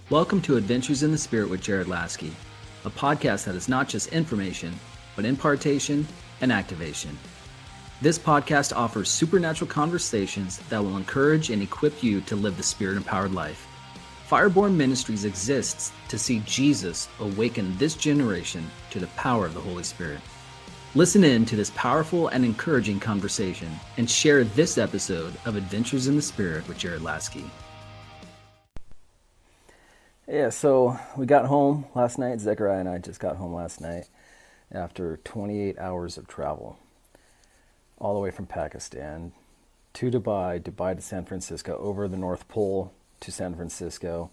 Welcome to Adventures in the Spirit with Jared Lasky, a podcast that is not just information, but impartation and activation. This podcast offers supernatural conversations that will encourage and equip you to live the Spirit-empowered life. Fireborn Ministries exists to see Jesus awaken this generation to the power of the Holy Spirit. Listen in to this powerful and encouraging conversation and share this episode of Adventures in the Spirit with Jared Lasky. Yeah, so we got home last night. Zechariah and I just got home last night after 28 hours of travel, all the way from Pakistan to Dubai, Dubai to San Francisco, over the North Pole to San Francisco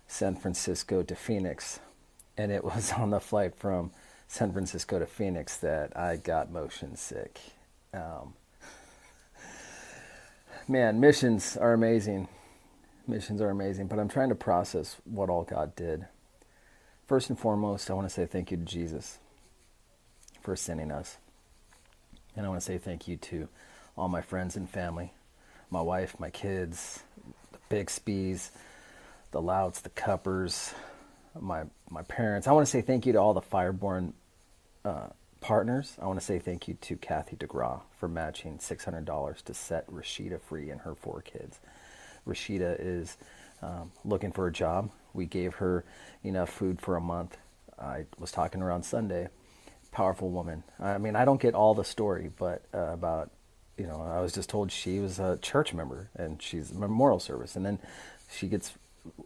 to Phoenix. And it was on the flight from San Francisco to Phoenix that I got motion sick. Man, missions are amazing. Missions are amazing, but I'm trying to process what all God did. First and foremost, I want to say thank you to Jesus for sending us. And I want to say thank you to all my friends and family, my wife, my kids, the Bixby's, the Louts, the Cuppers, my parents. I want to say thank you to all the Fireborn partners. I want to say thank you to Kathy DeGraw for matching $600 to set Rashida free and her 4 kids. Rashida is looking for a job. We gave her enough food for a month. I was talking to her on Sunday. Powerful woman. I mean, I don't get all the story, but I was just told she was a church member and she's a memorial service. And then she gets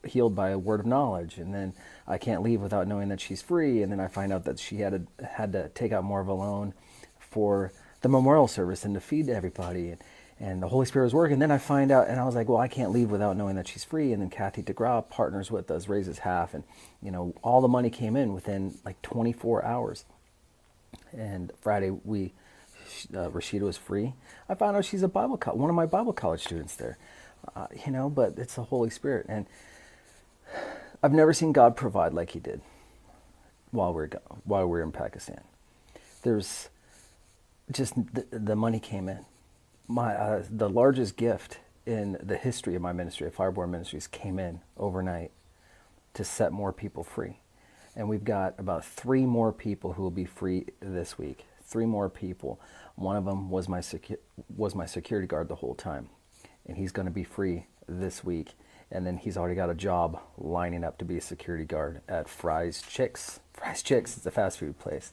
healed by a word of knowledge. And then I can't leave without knowing that she's free. And then I find out that she had to take out more of a loan for the memorial service and to feed everybody. And the Holy Spirit was working. Then I find out, and I was like, well, I can't leave without knowing that she's free. And then Kathy DeGraw partners with us, raises half. And, all the money came in within like 24 hours. And Friday, Rashida was free. I found out she's one of my Bible college students there. But it's the Holy Spirit. And I've never seen God provide like he did while we were in Pakistan. There's just the money came in. The largest gift in the history of my ministry, of Fireborn Ministries, came in overnight to set more people free. And we've got about 3 more people who will be free this week. 3 more people. One of them was my security guard the whole time. And he's going to be free this week. And then he's already got a job lining up to be a security guard at Fry's Chicks. Fry's Chicks, it's a fast food place.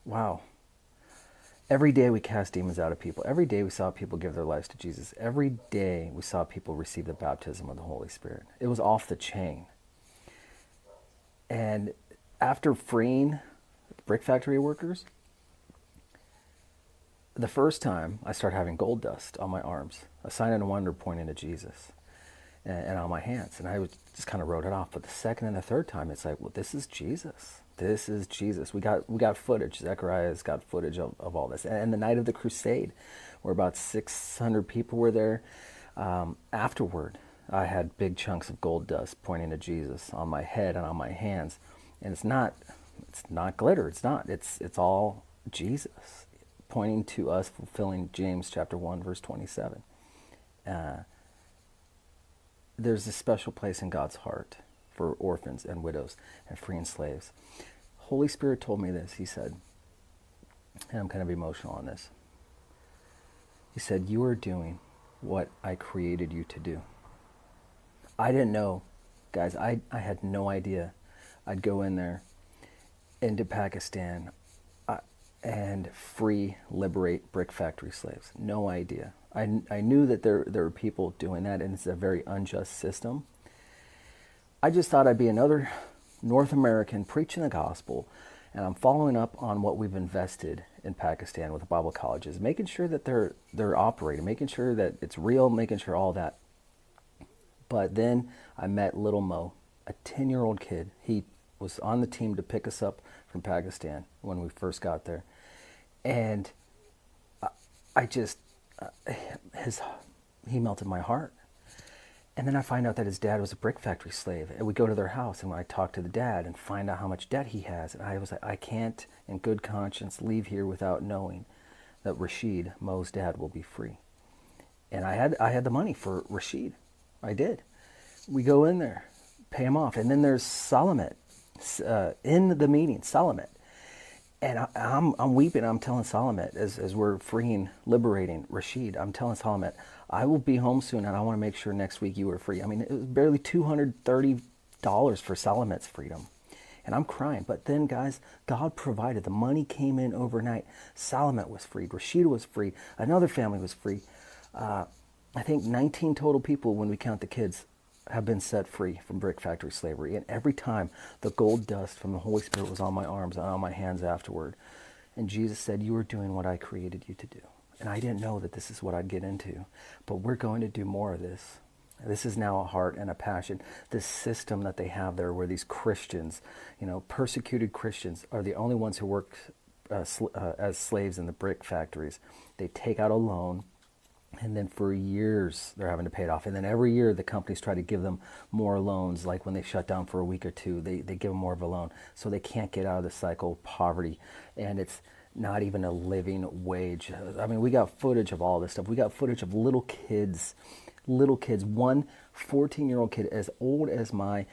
Wow. Every day we cast demons out of people. Every day we saw people give their lives to Jesus. Every day we saw people receive the baptism of the Holy Spirit. It was off the chain. And after freeing the brick factory workers, the first time I started having gold dust on my arms, a sign and a wonder pointing to Jesus, and on my hands. And I just kind of wrote it off. But the second and the third time, it's like, well, this is Jesus. This is Jesus. We got footage. Zechariah's got footage of all this. And the night of the crusade, where about 600 people were there, afterward, I had big chunks of gold dust pointing to Jesus on my head and on my hands. And it's not glitter. It's not. It's all Jesus, pointing to us fulfilling James chapter 1, verse 27. There's a special place in God's heart for orphans and widows and freeing slaves. Holy Spirit told me this. He said, and I'm kind of emotional on this. He said, you are doing what I created you to do. I didn't know, guys. I had no idea I'd go in there into Pakistan and liberate brick factory slaves. No idea. I knew that there were people doing that, and it's a very unjust system. I just thought I'd be another North American preaching the gospel, and I'm following up on what we've invested in Pakistan with the Bible colleges, making sure that they're operating, making sure that it's real, making sure all that. But then I met little Mo, a 10-year-old kid. He was on the team to pick us up from Pakistan when we first got there. And he melted my heart. And then I find out that his dad was a brick factory slave. And we go to their house, and when I talk to the dad and find out how much debt he has, and I was like, I can't in good conscience leave here without knowing that Rashid, Mo's dad, will be free. And I had the money for Rashid. I did. We go in there, pay him off. And then there's Salamet in the meeting, Salamet. And I'm weeping. I'm telling Salamet as we're liberating Rashid, I'm telling Salamet, I will be home soon and I want to make sure next week you are free. I mean, it was barely $230 for Salamet's freedom. And I'm crying. But then, guys, God provided. The money came in overnight. Salamet was freed. Rashida was free. Another family was free. I think 19 total people, when we count the kids, have been set free from brick factory slavery. And every time the gold dust from the Holy Spirit was on my arms and on my hands afterward. And Jesus said, you are doing what I created you to do. And I didn't know that this is what I'd get into. But we're going to do more of this. This is now a heart and a passion. This system that they have there where these Christians, persecuted Christians are the only ones who work as slaves in the brick factories. They take out a loan, and then for years they're having to pay it off. And then every year the companies try to give them more loans. Like when they shut down for a week or two, they give them more of a loan. So they can't get out of the cycle of poverty. And it's not even a living wage. I mean, we got footage of all this stuff. We got footage of little kids, one 14-year-old kid as old as my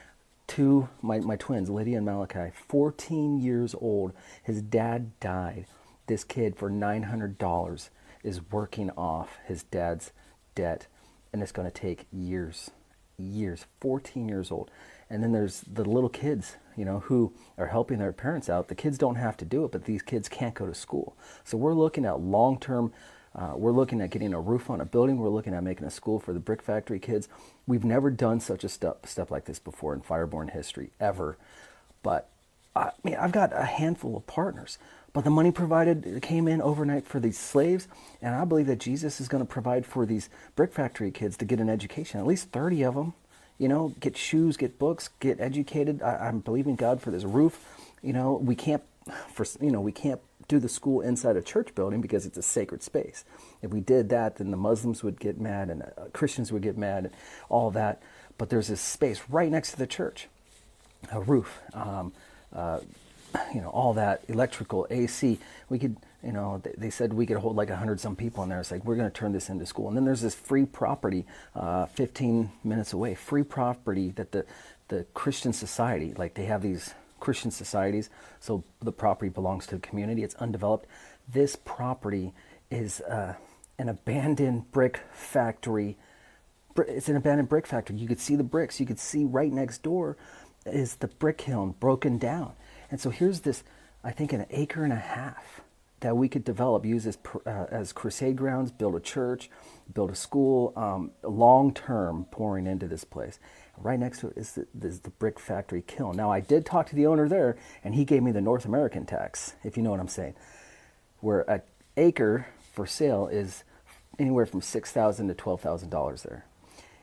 twins, Lydia and Malachi, 14 years old. His dad died. This kid, for $900, is working off his dad's debt, and it's going to take years, 14 years old. And then there's the little kids, who are helping their parents out. The kids don't have to do it, but these kids can't go to school. So we're looking at long-term. We're looking at getting a roof on a building. We're looking at making a school for the brick factory kids. We've never done such a step like this before in Fireborn history, ever. But I've got a handful of partners. But the money provided came in overnight for these slaves. And I believe that Jesus is going to provide for these brick factory kids to get an education, at least 30 of them. Get shoes, get books, get educated. I'm believing God for this roof. We can't do the school inside a church building because it's a sacred space. If we did that, then the Muslims would get mad and Christians would get mad and all that. But there's this space right next to the church, a roof, all that, electrical, AC. We could, they said we could hold like 100-some people in there. It's like, we're going to turn this into school. And then there's this free property 15 minutes away, free property that the Christian society, like they have these Christian societies, so the property belongs to the community. It's undeveloped. This property is an abandoned brick factory. It's an abandoned brick factory. You could see the bricks. You could see right next door is the brick kiln broken down. And so here's this, I think, an acre and a half that we could develop, use as crusade grounds, build a church, build a school, long-term pouring into this place. Right next to it is the brick factory kiln. Now, I did talk to the owner there, and he gave me the North American tax, if you know what I'm saying, where an acre for sale is anywhere from $6,000 to $12,000 there.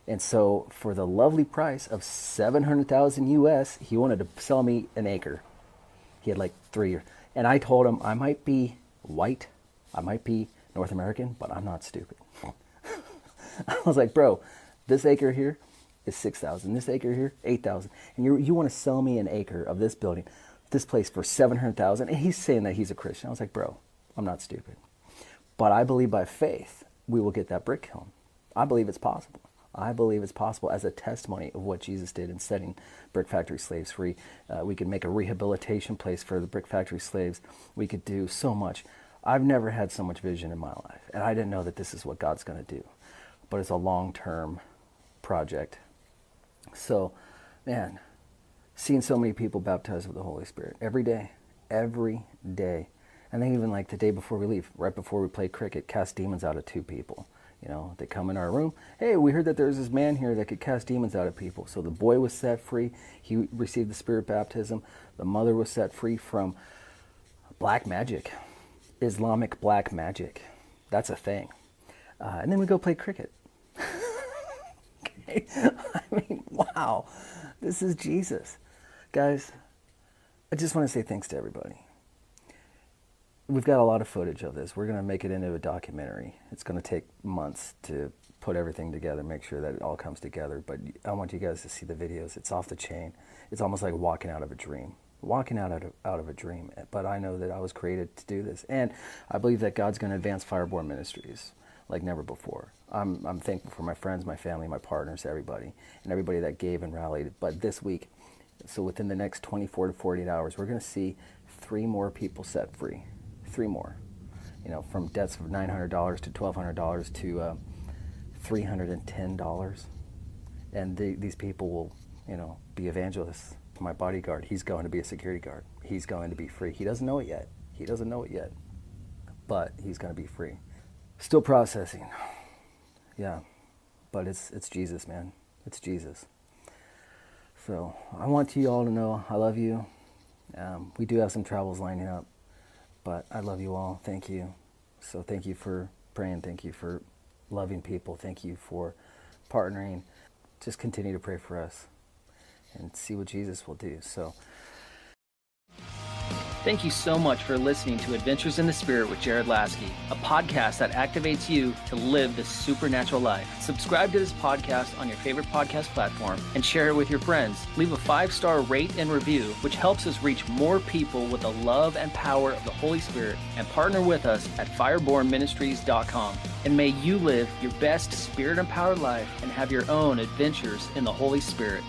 And so for the lovely price of $700,000 US, he wanted to sell me an acre. He had like 3 years. And I told him, I might be white, I might be North American, but I'm not stupid. I was like, bro, this acre here is $6,000. This acre here, $8,000. And you want to sell me an acre of this building, this place for $700,000? And he's saying that he's a Christian. I was like, bro, I'm not stupid. But I believe by faith, we will get that brick kiln. I believe it's possible. I believe it's possible as a testimony of what Jesus did in setting brick factory slaves free. We could make a rehabilitation place for the brick factory slaves. We could do so much. I've never had so much vision in my life, and I didn't know that this is what God's going to do. But it's a long-term project. So, man, seeing so many people baptized with the Holy Spirit every day. And then even like the day before we leave, right before we play cricket, cast demons out of 2 people. They come in our room. Hey, we heard that there's this man here that could cast demons out of people. So the boy was set free. He received the Spirit baptism. The mother was set free from black magic, Islamic black magic. That's a thing. And then we go play cricket. Okay. I mean, wow. This is Jesus. Guys, I just want to say thanks to everybody. We've got a lot of footage of this. We're going to make it into a documentary. It's going to take months to put everything together, make sure that it all comes together. But I want you guys to see the videos. It's off the chain. It's almost like walking out of a dream. Out of a dream. But I know that I was created to do this. And I believe that God's going to advance Fireborn Ministries. like never before. I'm thankful for my friends, my family, my partners, everybody, and everybody that gave and rallied. But this week, so within the next 24 to 48 hours, we're going to see 3 more people set free. 3 more. You know, from debts of $900 to $1,200 to $310. And these people will, you know, be evangelists. My bodyguard, he's going to be a security guard. He's going to be free. He doesn't know it yet. He doesn't know it yet. But he's going to be free. Still processing. Yeah. But it's Jesus, man. It's Jesus. So I want you all to know I love you. We do have some travels lining up, but I love you all. Thank you. So thank you for praying. Thank you for loving people. Thank you for partnering. Just continue to pray for us and see what Jesus will do. So thank you so much for listening to Adventures in the Spirit with Jared Lasky, a podcast that activates you to live the supernatural life. Subscribe to this podcast on your favorite podcast platform and share it with your friends. Leave a 5-star rate and review, which helps us reach more people with the love and power of the Holy Spirit, and partner with us at firebornministries.com. And may you live your best spirit-empowered life and have your own adventures in the Holy Spirit.